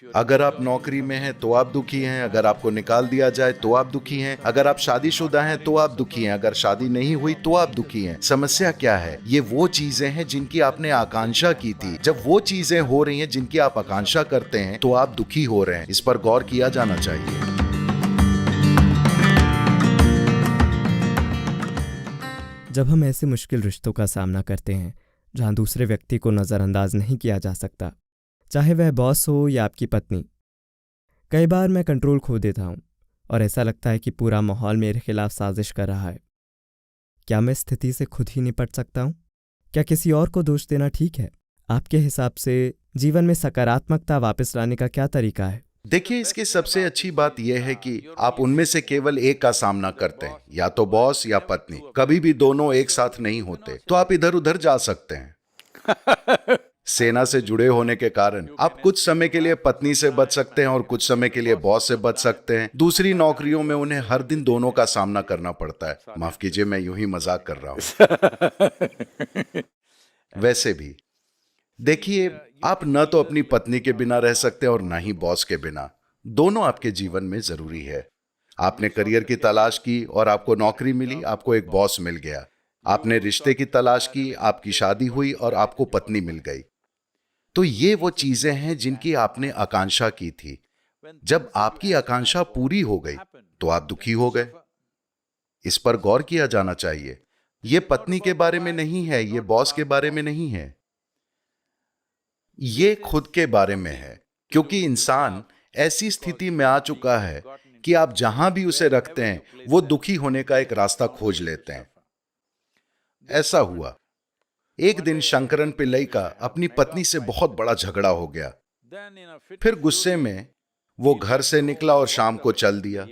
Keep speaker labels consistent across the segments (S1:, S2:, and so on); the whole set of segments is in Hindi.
S1: अगर आप नौकरी में हैं तो आप दुखी हैं, अगर आपको निकाल दिया जाए तो आप दुखी हैं, अगर आप शादीशुदा हैं तो आप दुखी हैं, अगर शादी नहीं हुई तो आप दुखी हैं। समस्या क्या है? ये वो चीजें हैं जिनकी आपने आकांक्षा की थी। जब वो चीजें हो रही हैं जिनकी आप आकांक्षा करते हैं तो आप दुखी हो रहे हैं। इस पर गौर किया जाना चाहिए।
S2: जब हम ऐसे मुश्किल रिश्तों का सामना करते हैं जहां दूसरे व्यक्ति को नज़रअंदाज नहीं किया जा सकता, चाहे वह बॉस हो या आपकी पत्नी, कई बार मैं कंट्रोल खो देता हूं और ऐसा लगता है कि पूरा माहौल मेरे खिलाफ साजिश कर रहा है। क्या मैं स्थिति से खुद ही निपट सकता हूं? क्या किसी और को दोष देना ठीक है? आपके हिसाब से जीवन में सकारात्मकता वापस लाने का क्या तरीका है?
S1: देखिए, इसकी सबसे अच्छी बात यह है कि आप उनमें से केवल एक का सामना करते हैं, या तो बॉस या पत्नी। कभी भी दोनों एक साथ नहीं होते। तो आप इधर उधर जा सकते हैं। सेना से जुड़े होने के कारण आप कुछ समय के लिए पत्नी से बच सकते हैं और कुछ समय के लिए बॉस से बच सकते हैं। दूसरी नौकरियों में उन्हें हर दिन दोनों का सामना करना पड़ता है। माफ कीजिए, मैं यूं ही मजाक कर रहा हूं। वैसे भी देखिए, आप न तो अपनी पत्नी के बिना रह सकते और ना ही बॉस के बिना। दोनों आपके जीवन में जरूरी है। आपने करियर की तलाश की और आपको नौकरी मिली, आपको एक बॉस मिल गया। आपने रिश्ते की तलाश की, आपकी शादी हुई और आपको पत्नी मिल गई। तो ये वो चीजें हैं जिनकी आपने आकांक्षा की थी। जब आपकी आकांक्षा पूरी हो गई तो आप दुखी हो गए। इस पर गौर किया जाना चाहिए। ये पत्नी के बारे में नहीं है, ये बॉस के बारे में नहीं है, ये खुद के बारे में है। क्योंकि इंसान ऐसी स्थिति में आ चुका है कि आप जहां भी उसे रखते हैं वो दुखी होने का एक रास्ता खोज लेते हैं। ऐसा हुआ, एक दिन शंकरन पिल्लई का अपनी पत्नी से बहुत बड़ा झगड़ा हो गया। फिर गुस्से में वो घर से निकला और शाम को चल दिया।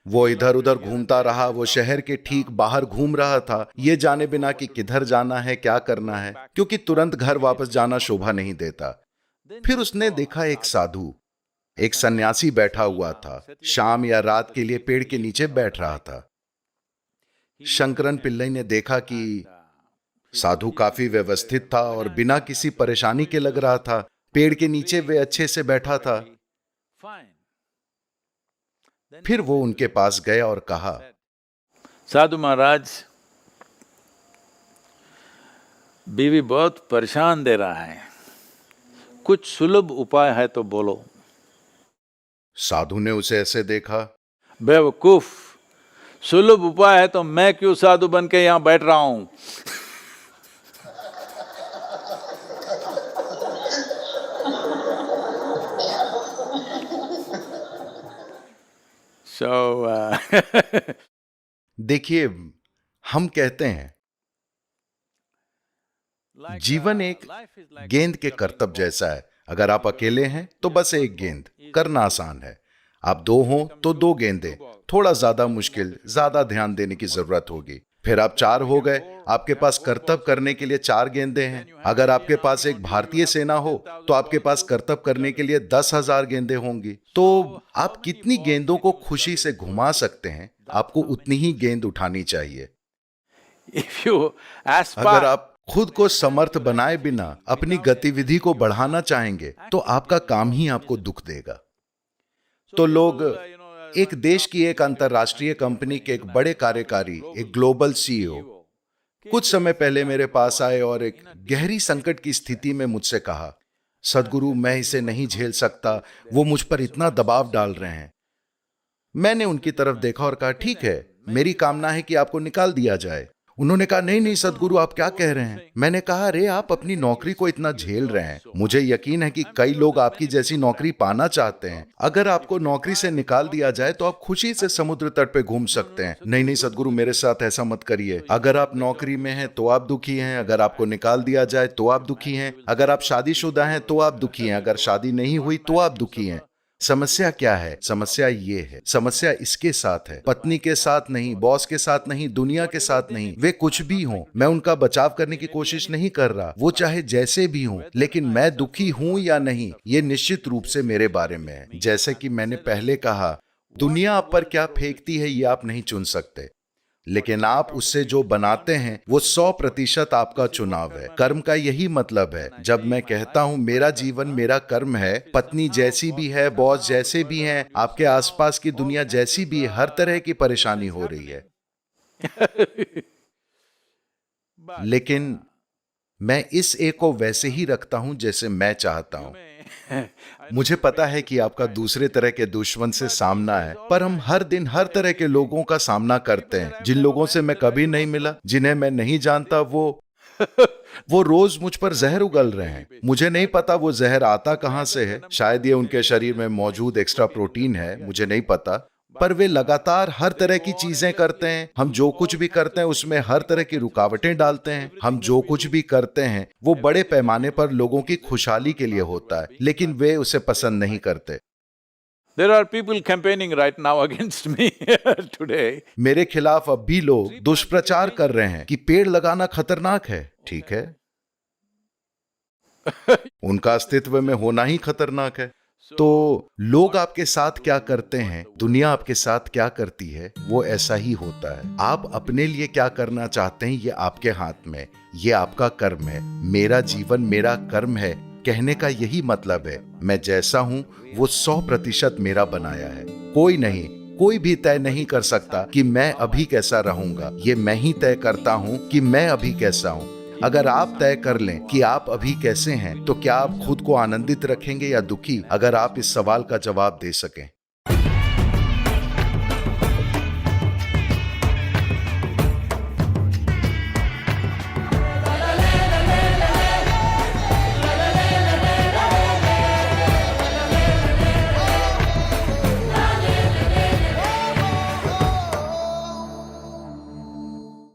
S1: वो इधर उधर घूमता रहा। वो शहर के ठीक बाहर घूम रहा था, ये जाने बिना कि किधर जाना है, क्या करना है, क्योंकि तुरंत घर वापस जाना शोभा नहीं देता। फिर उसने देखा एक साधु, एक सन्यासी बैठा हुआ था। शाम या रात के लिए पेड़ के नीचे बैठ रहा था। शंकरन पिल्लई ने देखा कि साधु काफी व्यवस्थित था और बिना किसी परेशानी के लग रहा था। पेड़ के नीचे वे अच्छे से बैठा था। फिर वो उनके पास गया और कहा,
S3: साधु महाराज, बीवी बहुत परेशान दे रहा है, कुछ सुलभ उपाय है तो बोलो।
S1: साधु ने उसे ऐसे देखा,
S3: बेवकूफ, सुलभ उपाय है तो मैं क्यों साधु बन के यहां बैठ रहा हूं।
S1: देखिए, हम कहते हैं जीवन एक गेंद के करतब जैसा है। अगर आप अकेले हैं तो बस एक गेंद, करना आसान है। आप दो हों तो दो गेंदें, थोड़ा ज्यादा मुश्किल, ज्यादा ध्यान देने की जरूरत होगी। फिर आप चार हो गए, आपके पास करतब करने के लिए चार गेंदें हैं। अगर आपके पास एक भारतीय सेना हो तो आपके पास करतब करने के लिए 10,000 गेंदें होंगी। तो आप कितनी गेंदों को खुशी से घुमा सकते हैं, आपको उतनी ही गेंद उठानी चाहिए। अगर आप खुद को समर्थ बनाए बिना अपनी गतिविधि को बढ़ाना चाहेंगे तो आपका काम ही आपको दुख देगा। तो लोग एक देश की एक अंतरराष्ट्रीय कंपनी के एक बड़े कार्यकारी, एक ग्लोबल सीईओ कुछ समय पहले मेरे पास आए और एक गहरी संकट की स्थिति में मुझसे कहा, सद्गुरु, मैं इसे नहीं झेल सकता, वो मुझ पर इतना दबाव डाल रहे हैं। मैंने उनकी तरफ देखा और कहा, ठीक है, मेरी कामना है कि आपको निकाल दिया जाए। उन्होंने कहा, नहीं नहीं सद्गुरु, आप क्या कह रहे हैं। मैंने कहा, अरे आप अपनी नौकरी को इतना झेल रहे हैं, मुझे यकीन है कि कई लोग आपकी जैसी नौकरी पाना चाहते हैं। अगर आपको नौकरी से निकाल दिया जाए तो आप खुशी से समुद्र तट पे घूम सकते हैं। नहीं नहीं सद्गुरु, मेरे साथ ऐसा मत करिए। अगर आप नौकरी में हैं तो आप दुखी हैं, अगर आपको निकाल दिया जाए तो आप दुखी हैं, अगर आप शादीशुदा हैं तो आप दुखी हैं, अगर शादी नहीं हुई तो आप दुखी हैं। समस्या क्या है? समस्या ये है, समस्या इसके साथ है, पत्नी के साथ नहीं, बॉस के साथ नहीं, दुनिया के साथ नहीं। वे कुछ भी हों, मैं उनका बचाव करने की कोशिश नहीं कर रहा, वो चाहे जैसे भी हों, लेकिन मैं दुखी हूं या नहीं, ये निश्चित रूप से मेरे बारे में है। जैसे कि मैंने पहले कहा, दुनिया आप पर क्या फेंकती है ये आप नहीं चुन सकते। लेकिन आप उससे जो बनाते हैं वो 100% आपका चुनाव है। कर्म का यही मतलब है। जब मैं कहता हूं मेरा जीवन मेरा कर्म है, पत्नी जैसी भी है, बॉस जैसे भी हैं, आपके आसपास की दुनिया जैसी भी है, हर तरह की परेशानी हो रही है, लेकिन मैं इस एक को वैसे ही रखता हूं जैसे मैं चाहता हूं। मुझे पता है कि आपका दूसरे तरह के दुश्मन से सामना है, पर हम हर दिन हर तरह के लोगों का सामना करते हैं। जिन लोगों से मैं कभी नहीं मिला, जिन्हें मैं नहीं जानता, वो रोज मुझ पर जहर उगल रहे हैं। मुझे नहीं पता वो जहर आता कहां से है। शायद ये उनके शरीर में मौजूद एक्स्ट्रा प्रोटीन है, मुझे नहीं पता। पर वे लगातार हर तरह की चीजें करते हैं। हम जो कुछ भी करते हैं उसमें हर तरह की रुकावटें डालते हैं। हम जो कुछ भी करते हैं वो बड़े पैमाने पर लोगों की खुशहाली के लिए होता है, लेकिन वे उसे पसंद नहीं करते।
S3: There are people campaigning right now against me today.
S1: मेरे खिलाफ अब भी लोग दुष्प्रचार कर रहे हैं कि पेड़ लगाना खतरनाक है। ठीक है, उनका अस्तित्व में होना ही खतरनाक है। तो लोग आपके साथ क्या करते हैं, दुनिया आपके साथ क्या करती है, वो ऐसा ही होता है। आप अपने लिए क्या करना चाहते हैं ये आपके हाथ में, ये आपका कर्म है। मेरा जीवन मेरा कर्म है कहने का यही मतलब है। मैं जैसा हूं वो 100% मेरा बनाया है। कोई भी तय नहीं कर सकता कि मैं अभी कैसा रहूंगा। ये मैं ही तय करता हूं कि मैं अभी कैसा हूं। अगर आप तय कर लें कि आप अभी कैसे हैं, तो क्या आप खुद को आनंदित रखेंगे या दुखी? अगर आप इस सवाल का जवाब दे सकें